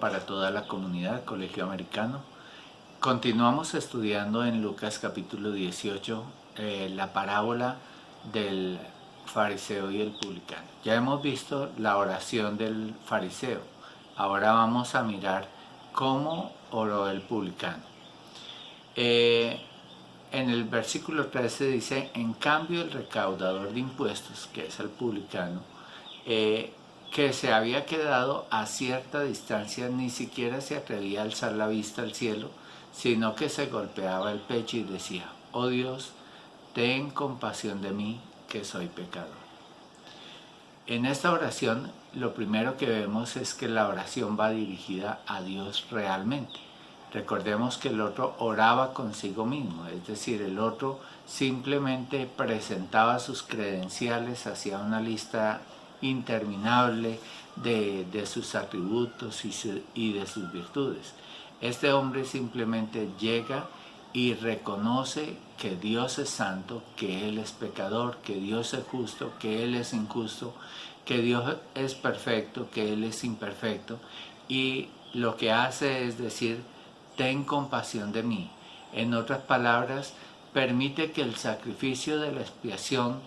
para toda la comunidad, Colegio Americano. Continuamos estudiando en Lucas capítulo 18 la parábola del fariseo y el publicano. Ya hemos visto la oración del fariseo. Ahora vamos a mirar cómo oró el publicano. En el versículo 13 dice: en cambio el recaudador de impuestos, que es el publicano, que se había quedado a cierta distancia, ni siquiera se atrevía a alzar la vista al cielo, sino que se golpeaba el pecho y decía: oh Dios, ten compasión de mí, que soy pecador. En esta oración, lo primero que vemos es que la oración va dirigida a Dios realmente. Recordemos que el otro oraba consigo mismo, es decir, el otro simplemente presentaba sus credenciales, hacía una lista interminable de sus atributos y de sus virtudes. Este hombre simplemente llega y reconoce que Dios es santo, que Él es pecador, que Dios es justo, que Él es injusto, que Dios es perfecto, que Él es imperfecto, y lo que hace es decir: ten compasión de mí. En otras palabras, permite que el sacrificio de la expiación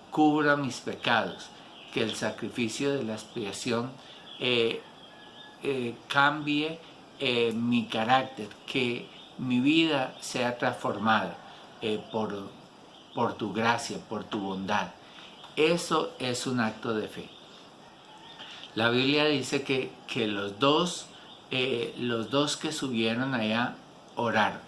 cubra mis pecados, que el sacrificio de la expiación cambie mi carácter, que mi vida sea transformada por tu gracia, por tu bondad. Eso es un acto de fe. La Biblia dice que los dos que subieron allá oraron.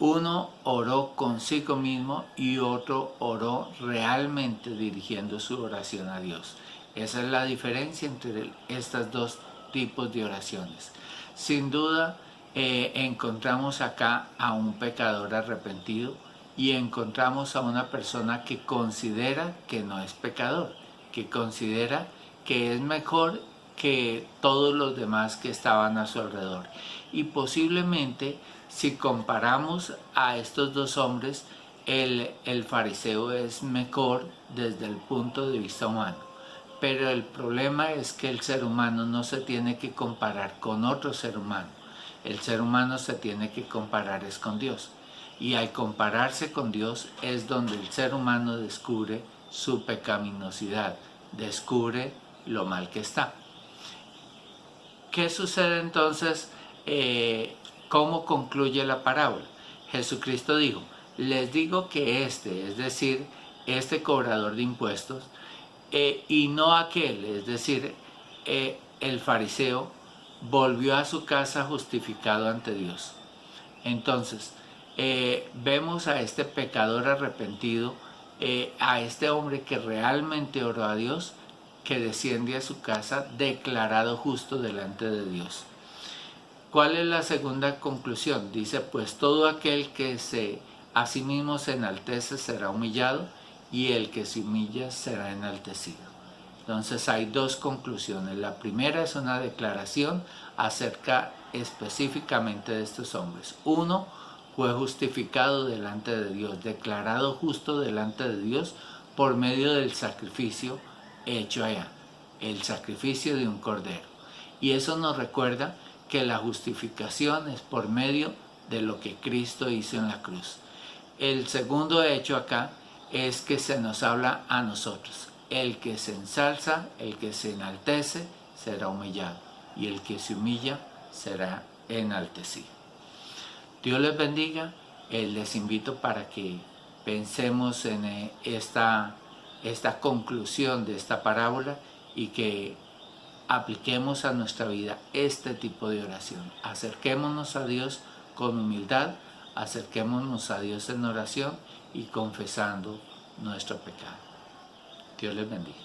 Uno oró consigo mismo y otro oró realmente dirigiendo su oración a Dios. Esa es la diferencia entre estos dos tipos de oraciones. Sin duda, encontramos acá a un pecador arrepentido y encontramos a una persona que considera que no es pecador, que considera que es mejor que todos los demás que estaban a su alrededor. Y posiblemente, si comparamos a estos dos hombres, el fariseo es mejor desde el punto de vista humano. Pero el problema es que el ser humano no se tiene que comparar con otro ser humano. El ser humano se tiene que comparar es con Dios. Y al compararse con Dios es donde el ser humano descubre su pecaminosidad, descubre lo mal que está. ¿Qué sucede entonces? ¿Cómo concluye la parábola? Jesucristo dijo: les digo que es decir, este cobrador de impuestos, y no aquel, es decir, el fariseo, volvió a su casa justificado ante Dios. Entonces, vemos a este pecador arrepentido, a este hombre que realmente oró a Dios, que desciende a su casa declarado justo delante de Dios. ¿Cuál es la segunda conclusión? Dice: pues todo aquel que a sí mismo se enaltece será humillado, y el que se humilla será enaltecido. Entonces hay dos conclusiones. La primera es una declaración acerca específicamente de estos hombres. Uno fue justificado delante de Dios, declarado justo delante de Dios por medio del sacrificio hecho allá, el sacrificio de un cordero. Y eso nos recuerda que la justificación es por medio de lo que Cristo hizo en la cruz. El segundo hecho acá es que se nos habla a nosotros. El que se ensalza, el que se enaltece, será humillado, y el que se humilla será enaltecido. Dios les bendiga. Les invito para que pensemos en esta conclusión de esta parábola y que apliquemos a nuestra vida este tipo de oración. Acerquémonos a Dios con humildad, acerquémonos a Dios en oración y confesando nuestro pecado. Dios les bendiga.